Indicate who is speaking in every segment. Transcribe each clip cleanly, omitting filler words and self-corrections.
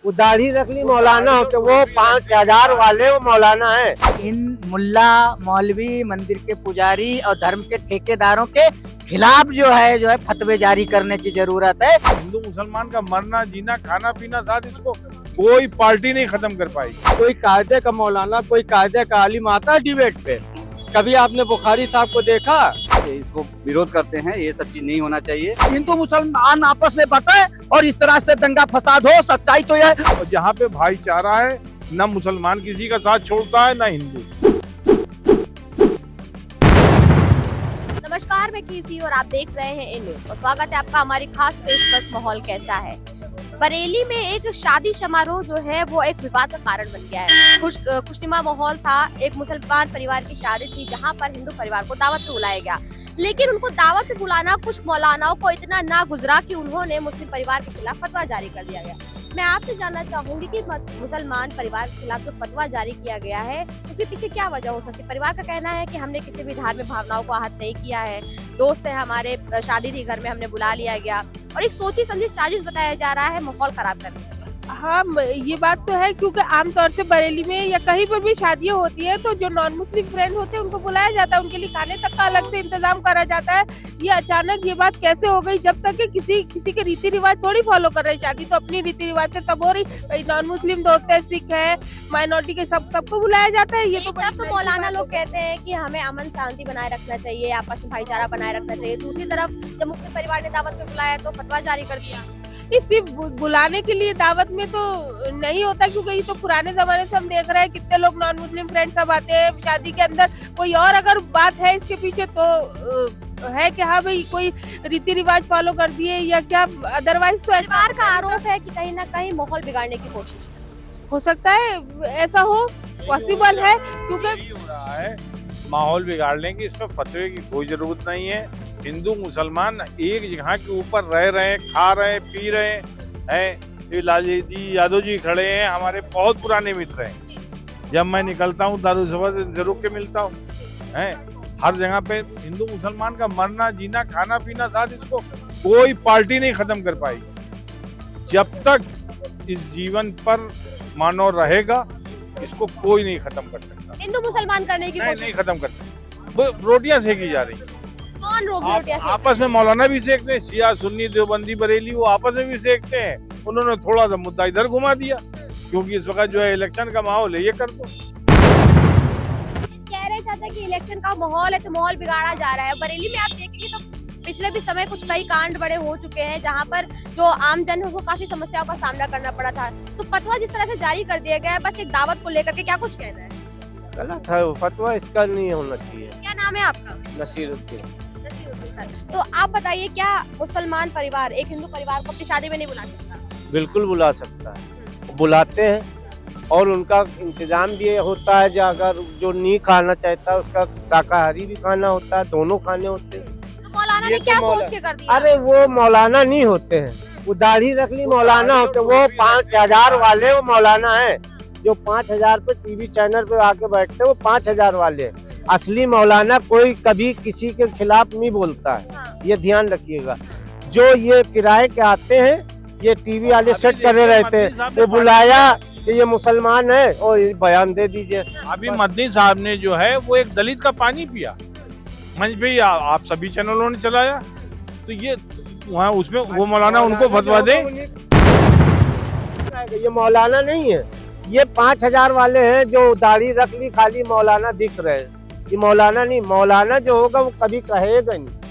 Speaker 1: वो दाढ़ी रख ली मौलाना हो तो वो 5,000 वाले वो मौलाना है।
Speaker 2: इन मुल्ला मौलवी मंदिर के पुजारी और धर्म के ठेकेदारों के खिलाफ जो है फतवे जारी करने की जरूरत है।
Speaker 3: हिंदू मुसलमान का मरना जीना खाना पीना साथ इसको कोई पार्टी नहीं खत्म कर पाई।
Speaker 1: कोई कायदे का मौलाना कोई कायदे का आलिम आता है डिबेट पे। कभी आपने बुखारी साहब को देखा?
Speaker 4: इसको विरोध करते हैं, ये सब चीज नहीं होना चाहिए।
Speaker 2: हिंदू मुसलमान आपस में बटे और इस तरह से दंगा फसाद हो, सच्चाई तो यह
Speaker 3: और जहाँ पे भाईचारा है न मुसलमान किसी का साथ छोड़ता है न हिंदू।
Speaker 5: नमस्कार, मैं कीर्ति और आप देख रहे हैं इन न्यूज और स्वागत है आपका हमारी खास पेशकश माहौल कैसा है। बरेली में एक शादी समारोह जो है वो एक विवाद का कारण बन गया है। खुशनुमा माहौल था। एक मुसलमान परिवार की शादी थी जहां पर हिंदू परिवार को दावत पे बुलाया गया, लेकिन उनको दावत पे बुलाना कुछ मौलानाओं को इतना ना गुजरा कि उन्होंने मुस्लिम परिवार के खिलाफ फतवा जारी कर दिया गया। मैं आपसे जानना चाहूंगी कि मुसलमान परिवार के खिलाफ जो फतवा जारी किया गया है उसके पीछे क्या वजह हो सकती है। परिवार का कहना है कि हमने किसी भी धार्मिक भावनाओं को आहत नहीं किया है, दोस्त है हमारे, शादी थी घर में, हमने बुला लिया गया और एक सोची समझी साजिश बताया जा रहा है माहौल खराब करने का।
Speaker 6: हाँ, ये बात तो है क्योंकि आमतौर से बरेली में या कहीं पर भी शादियां होती है तो जो नॉन मुस्लिम फ्रेंड होते हैं उनको बुलाया जाता है, उनके लिए खाने तक का अलग से इंतजाम करा जाता है। ये अचानक ये बात कैसे हो गई, जब तक कि किसी के रीति रिवाज थोड़ी फॉलो कर रहे। शादी तो अपनी रीति रिवाज से सब हो रही, नॉन मुस्लिम दोस्त है, सिख है, माइनॉरिटी के सबको बुलाया जाता है। ये तो
Speaker 5: मौलाना लोग कहते हैं कि हमें अमन शांति बनाए रखना चाहिए, आपस में भाईचारा बनाए रखना चाहिए। दूसरी तरफ जब मुस्लिम परिवार ने दावत पे बुलाया तो फतवा जारी कर दिया।
Speaker 6: नहीं, सिर्फ बुलाने के लिए दावत में तो नहीं होता, क्योंकि ये तो पुराने जमाने से हम देख रहे हैं कितने लोग नॉन मुस्लिम फ्रेंड सब आते हैं शादी के अंदर। कोई और अगर बात है इसके पीछे तो है कि हाँ भाई कोई रीति रिवाज फॉलो कर दिए या क्या, अदरवाइज तो
Speaker 5: परिवार का आरोप है कि कहीं ना कहीं माहौल बिगाड़ने की कोशिश
Speaker 6: हो सकता है, ऐसा हो पॉसिबल है क्योंकि
Speaker 3: हो रहा है माहौल बिगाड़ने की। इसमें फतवे की कोई जरूरत नहीं है। हिंदू मुसलमान एक जगह के ऊपर रह रहे हैं, खा रहे हैं, पी रहे हैं। ये लालजी जी यादव जी खड़े हैं, हमारे बहुत पुराने मित्र हैं। जब मैं निकलता हूँ दारू सभा से जरूर के मिलता हूँ। हर जगह पे हिंदू मुसलमान का मरना जीना खाना पीना साथ इसको कोई पार्टी नहीं खत्म कर पाई। जब तक इस जीवन पर मानव रहेगा इसको कोई नहीं खत्म कर सकता।
Speaker 5: हिंदू मुसलमान करने की कोशिश
Speaker 3: नहीं खत्म कर सकता। रोटियां सेकी जा रही।
Speaker 5: कौन रोटियां सेक?
Speaker 3: आपस में मौलाना भी सेकते हैं, शिया सुन्नी देवबंदी बरेली वो आपस में भी सेकते हैं। उन्होंने थोड़ा सा मुद्दा इधर घुमा दिया क्योंकि इस वक्त जो है इलेक्शन का माहौल है, ये कर दो।
Speaker 5: कह रहे चाहते हैं कि इलेक्शन का माहौल है तो माहौल बिगाड़ा जा रहा है। बरेली में आप देखेंगे तो पिछले भी समय कुछ कई कांड बड़े हो चुके हैं जहां पर जो आम जन है वो काफी समस्याओं का सामना करना पड़ा था। तो फतवा जिस तरह से जारी कर दिया गया है बस एक दावत को लेकर के, क्या कुछ कहना है?
Speaker 1: गलत है वो फतवा, इसका नहीं होना चाहिए।
Speaker 5: क्या नाम है आपका?
Speaker 1: नसीरुद्दीन।
Speaker 5: नसीरुद्दीन सर। तो आप बताइए, क्या मुसलमान परिवार एक हिंदू परिवार को अपनी शादी में नहीं बुला सकता?
Speaker 1: बिल्कुल बुला सकता है, बुलाते हैं और उनका इंतजाम भी होता है। अगर जो नहीं खाना चाहता है उसका शाकाहारी भी खाना होता है, दोनों खाने होते हैं।
Speaker 5: तो मौलाना ने क्या सोच के कर दिया?
Speaker 1: अरे वो मौलाना नहीं होते हैं, वो दाढ़ी रख ली मौलाना होते, वो 5,000 वाले वो मौलाना है। जो 5,000 पे टीवी चैनल पे आके बैठते हैं वो 5,000 वाले हैं। असली मौलाना कोई कभी किसी के खिलाफ नहीं बोलता है।
Speaker 5: हाँ।
Speaker 1: ये ध्यान रखिएगा। जो ये किराए के आते हैं, ये टीवी वाले सेट करे रहते हैं, वो बुलाया कि ये मुसलमान है और ये बयान दे दीजिए।
Speaker 3: अभी मदनी साहब ने जो है वो एक दलित का पानी पिया मंच पे, आप सभी चैनलों ने चलाया। तो ये वहाँ उसमें वो मौलाना उनको फतवा दे।
Speaker 1: ये मौलाना नहीं है, ये 5,000 वाले हैं जो दाढ़ी रख ली, खाली मौलाना दिख रहे हैं। ये मौलाना नहीं, मौलाना जो होगा वो कभी कहेगा नहीं।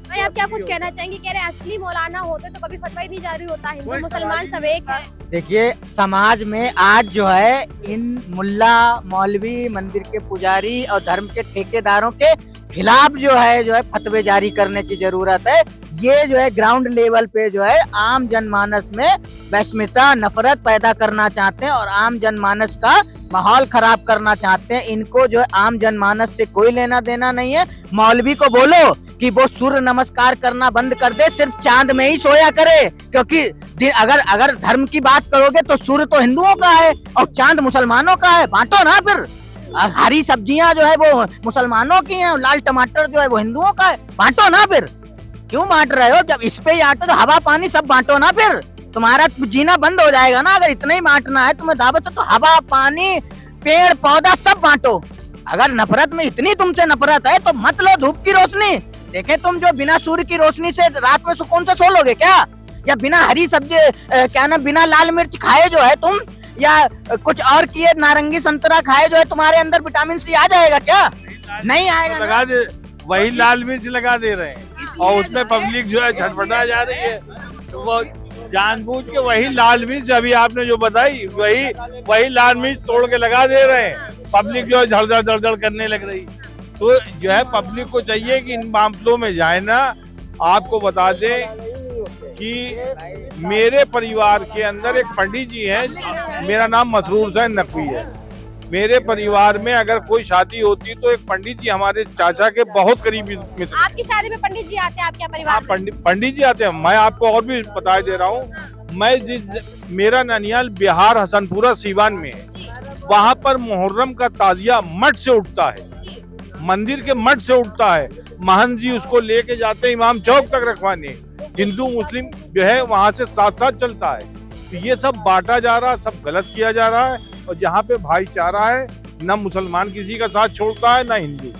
Speaker 5: भाई आप क्या कुछ कहना चाहेंगे? कह रहे हैं असली मौलाना होते तो कभी फतवा ही नहीं जारी होता, हिंदू मुसलमान सब एक है।
Speaker 2: देखिए, समाज में आज जो है इन मुल्ला मौलवी मंदिर के पुजारी और धर्म के ठेकेदारों के खिलाफ जो है फतवे जारी करने की जरूरत है। ये जो है ग्राउंड लेवल पे जो है आम जनमानस में वैषम्यता नफरत पैदा करना चाहते हैं और आम जनमानस का माहौल खराब करना चाहते हैं। इनको जो है आम जनमानस से कोई लेना देना नहीं है। मौलवी को बोलो कि वो सूर्य नमस्कार करना बंद कर दे, सिर्फ चांद में ही सोया करे, क्योंकि अगर धर्म की बात करोगे तो सूर्य तो हिंदुओं का है और चांद मुसलमानों का है। बांटो ना फिर। हरी सब्जियां जो है वो मुसलमानों की हैं, लाल टमाटर जो है वो हिंदुओं का है। बांटो ना फिर। क्यों बांट रहे हो? जब इस पे ही आटे तो हवा पानी सब बांटो ना फिर। तुम्हारा जीना बंद हो जाएगा ना। अगर इतना ही बांटना है तुम्हें दावत, तो हवा पानी पेड़ पौधा सब बांटो। अगर नफरत में इतनी तुमसे नफरत है तो मत लो धूप की रोशनी। देखे तुम जो बिना सूर्य की रोशनी से रात में सुकून से सो लोगे क्या? या बिना हरी सब्जी क्या ना बिना लाल मिर्च खाए जो है तुम, या कुछ और किए नारंगी संतरा खाए जो है तुम्हारे अंदर विटामिन सी आ जाएगा क्या? नहीं आएगा।
Speaker 3: लगा दे, वही लाल मिर्च लगा दे रहे हैं और उसमें पब्लिक जो है छटपटा जा रही है। तो वो जानबूझ के वही लाल मिर्च अभी आपने जो बताई वही लाल मिर्च तोड़ के लगा दे रहे हैं। पब्लिक जो है झड़झड़ करने लग रही। तो जो है पब्लिक को चाहिए कि इन मामलों में जाए ना। आपको बता दें कि मेरे परिवार के अंदर एक पंडित जी हैं, मेरा नाम मसरूर हुसैन नकवी है। मेरे परिवार में अगर कोई शादी होती तो एक पंडित जी हमारे चाचा के बहुत करीबी मित्र।
Speaker 5: आपकी शादी में पंडित जी आते हैं आपके परिवार में?
Speaker 3: पंडित जी आते हैं। मैं आपको और भी बता दे रहा हूँ, मेरा ननियाल बिहार हसनपुरा सीवान में है। वहाँ पर मुहर्रम का ताजिया मठ से उठता है, मंदिर के मठ से उठता है। महंत जी उसको लेके जाते हैं इमाम चौक तक रखवाने। हिंदू मुस्लिम जो है वहाँ से साथ साथ चलता है। तो ये सब बांटा जा रहा है, सब गलत किया जा रहा है। और जहाँ पे भाईचारा है, ना मुसलमान किसी का साथ छोड़ता है ना हिंदू।
Speaker 5: कह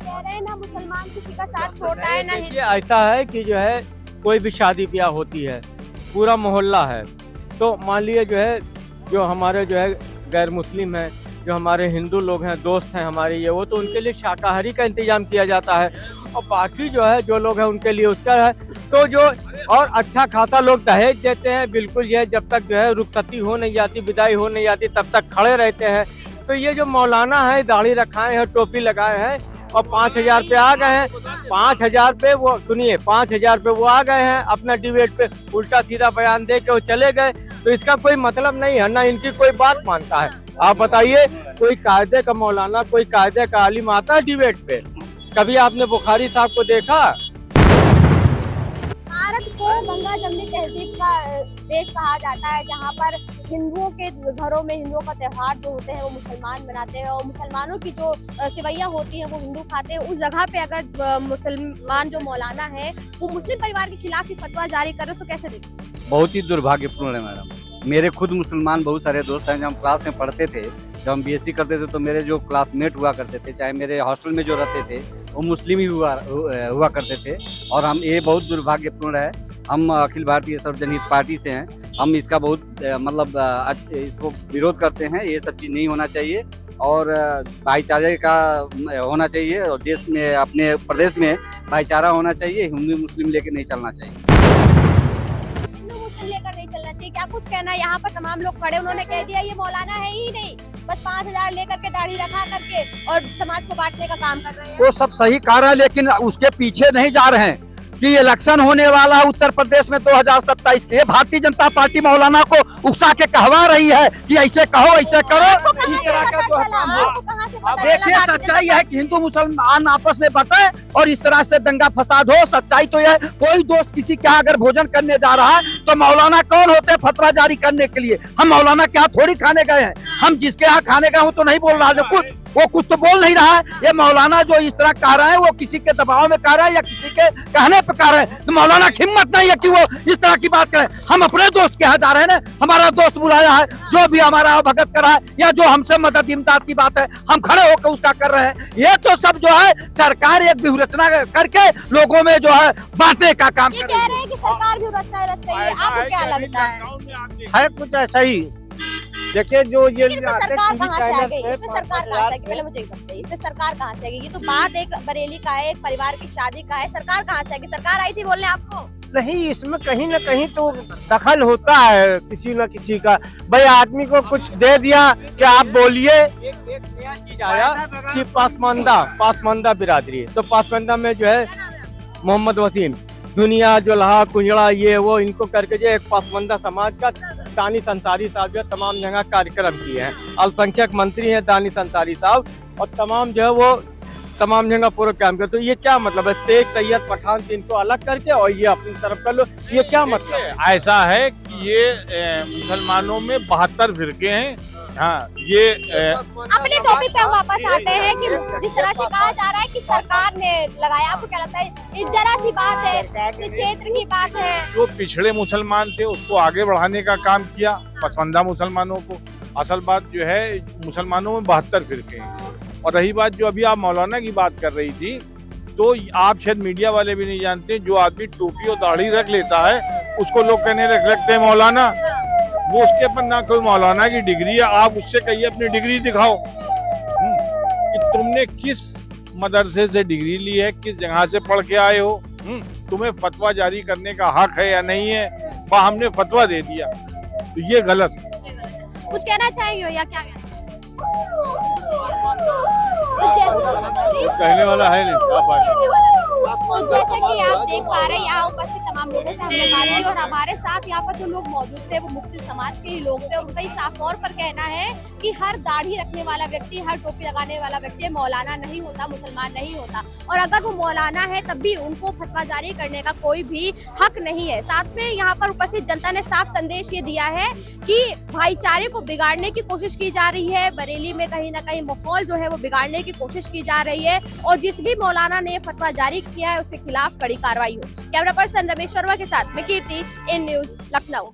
Speaker 5: रहे हैं ना मुसलमान किसी का साथ छोड़ता है ना
Speaker 1: देखिए ऐसा है कि जो है कोई भी शादी ब्याह होती है, पूरा मोहल्ला है, तो मान लीजिए जो है जो हमारे जो है गैर मुस्लिम हैं, जो हमारे हिंदू लोग हैं, दोस्त हैं हमारे ये वो, तो उनके लिए शाकाहारी का इंतजाम किया जाता है। और बाकी जो है जो लोग हैं उनके लिए उसका है। तो जो और अच्छा खासा लोग दहेज देते हैं, बिल्कुल ये जब तक जो है रुखसती हो नहीं जाती, विदाई हो नहीं जाती, तब तक खड़े रहते हैं। तो ये जो मौलाना है, दाढ़ी रखाए हैं, टोपी लगाए हैं और 5,000 पे आ गए हैं। 5,000 पे वो सुनिए 5,000 पे वो आ गए हैं, अपना डिबेट पे उल्टा सीधा बयान दे के वो चले गए। तो इसका कोई मतलब नहीं है ना, इनकी कोई बात मानता है। आप बताइए कोई कायदे का मौलाना, कोई कायदे का आलिम आता है डिबेट पे? कभी आपने बुखारी साहब को देखा?
Speaker 5: भारत को गंगा जमनी तहजीब का देश कहा जाता है, जहाँ पर हिंदुओं के घरों में हिंदुओं का त्योहार जो होते हैं वो मुसलमान मनाते हैं और मुसलमानों की जो सेवैयां होती हैं वो हिंदू खाते हैं। उस जगह पे अगर मुसलमान जो मौलाना है वो मुस्लिम परिवार के खिलाफ ही फतवा जारी करे तो कैसे देखते?
Speaker 4: बहुत ही दुर्भाग्यपूर्ण है मैडम। मेरे खुद मुसलमान बहुत सारे दोस्त हैं। जब हम क्लास में पढ़ते थे, जब हम बीएससी करते थे, तो मेरे जो क्लासमेट हुआ करते थे, चाहे मेरे हॉस्टल में जो रहते थे, वो मुस्लिम ही हुआ करते थे। और हम ये बहुत दुर्भाग्यपूर्ण है। हम अखिल भारतीय सर्वजनहित पार्टी से हैं। हम इसका बहुत इसको विरोध करते हैं। ये सब चीज़ नहीं होना चाहिए और भाईचारे का होना चाहिए और देश में, अपने प्रदेश में भाईचारा होना चाहिए। हिंदू मुस्लिम लेके नहीं चलना चाहिए।
Speaker 5: लेकर नहीं चलना चाहिए, क्या कुछ कहना है? यहाँ पर तमाम लोग खड़े, उन्होंने कह दिया ये मौलाना है ही नहीं, बस 5,000 लेकर के दाढ़ी रखा करके और समाज को बांटने का काम कर रहे हैं।
Speaker 7: वो सब सही कर रहे हैं, लेकिन उसके पीछे नहीं जा रहे हैं कि इलेक्शन होने वाला है उत्तर प्रदेश में 2027 के। भारतीय जनता पार्टी मौलाना को उकसा के कहवा रही है कि ऐसे कहो, ऐसे करो। इस तरह का जो काम है, देखिए सच्चाई है कि हिंदू मुसलमान आपस में बटे और इस तरह से दंगा फसाद हो। सच्चाई तो यह, कोई दोस्त किसी के यहाँ अगर भोजन करने जा रहा है तो मौलाना कौन होते हैं फतवा जारी करने के लिए? हम मौलाना के यहाँ थोड़ी खाने गए हैं। हम जिसके यहाँ खाने गए हूँ तो नहीं बोल रहा है कुछ, वो कुछ तो बोल नहीं रहा है। ये मौलाना जो इस तरह कह रहा है वो किसी के दबाव में कह रहा है या किसी के कहने पे कह रहा है। तो मौलाना की हिम्मत नहीं है कि वो इस तरह की बात करे। हम अपने दोस्त के यहाँ जा रहे हैं ना, हमारा दोस्त बुलाया है, जो भी हमारा भगत कर रहा है या जो हमसे मदद इमदाद की बात है हम खड़े होकर उसका कर रहे हैं। ये तो सब जो है सरकार एक व्यूहरचना करके लोगों में जो है बांटने का काम कर रही है।
Speaker 5: कह रहे हैं कि सरकार व्यूहरचना रच रही है, आपको क्या लगता है?
Speaker 1: कुछ ऐसा ही। देखिए जो ये
Speaker 5: सरकार कहाँ से आ गई? इसमें सरकार कहाँ से आ गई? पहले मुझे बताइए, इसमें सरकार कहाँ से आ गई? ये तो बात एक बरेली का है, एक परिवार की शादी का है, सरकार कहाँ से आ गई? सरकार आई थी बोलने आपको?
Speaker 1: नहीं, इसमें कहीं न कहीं तो दखल होता है किसी न किसी का। भाई आदमी को कुछ दे दिया कि आप बोलिए। एक नया चीज आया कि पासमानदा बिरादरी, तो पासमानदा में जो है मोहम्मद वसीम, दुनिया जुल्हा कुंजड़ा ये वो इनको करके जो एक पासमानदा समाज का दानिश अंसारी साहब जो तमाम जगह कार्यक्रम किए हैं। अल्पसंख्यक मंत्री हैं दानिश अंसारी साहब और तमाम जो है वो तमाम जगह प्रोग्राम कर। तो ये क्या मतलब है? शेख सैयद पठान से इनको अलग करके और ये अपनी तरफ कर लो, ये क्या मतलब है?
Speaker 3: ऐसा है कि ये मुसलमानों में 72 फिरके हैं, हाँ ये
Speaker 5: अपने टॉपिक पे हम वापस आते हैं कि जिस तरह से कहा जा रहा है कि सरकार ने लगाया, आपको क्या लगता है ये जरा सी बात है, इस क्षेत्र की बात है?
Speaker 3: जो पिछड़े मुसलमान थे उसको आगे बढ़ाने का काम किया, पसमानदा मुसलमानों को। असल बात जो है मुसलमानों में 72 फिरके हैं। और रही बात जो अभी आप मौलाना की बात कर रही थी, तो आप शायद मीडिया वाले भी नहीं जानते, जो आदमी टोपी और दाढ़ी रख लेता है उसको लोग कहने लगते हैं मौलाना। वो उसके ऊपर ना कोई मौलाना की डिग्री है, आप उससे कहिए अपनी डिग्री दिखाओ कि तुमने किस मदरसे से डिग्री ली है, किस जगह से पढ़ के आए हो, तुम्हें फतवा जारी करने का हक है या नहीं है, वह हमने फतवा दे दिया, तो ये गलत है।
Speaker 5: कुछ कहना चाहेंगे भैया, क्या कहना
Speaker 3: कहने वाला है नहीं।
Speaker 5: तो जैसा कि आप देख पा रहे हैं यहाँ उपस्थित तमाम लोगों से हमने बात की और हमारे साथ यहाँ पर जो लोग मौजूद थे वो मुस्लिम समाज के ही लोग थे और उनका ये साफ तौर पर कहना है कि हर दाढ़ी रखने वाला व्यक्ति, हर टोपी लगाने वाला व्यक्ति मौलाना नहीं होता, मुसलमान नहीं होता। और अगर वो मौलाना है तब भी उनको फतवा जारी करने का कोई भी हक नहीं है। साथ में यहाँ पर उपस्थित जनता ने साफ संदेश ये दिया है कि भाईचारे को बिगाड़ने की कोशिश की जा रही है, बरेली में कहीं ना कहीं माहौल जो है वो बिगाड़ने की कोशिश की जा रही है और जिस भी मौलाना ने फतवा जारी किया है उसके खिलाफ कड़ी कार्रवाई हो। कैमरा पर्सन रमेश वर्मा के साथ मैं कीर्ति, इन न्यूज़ लखनऊ।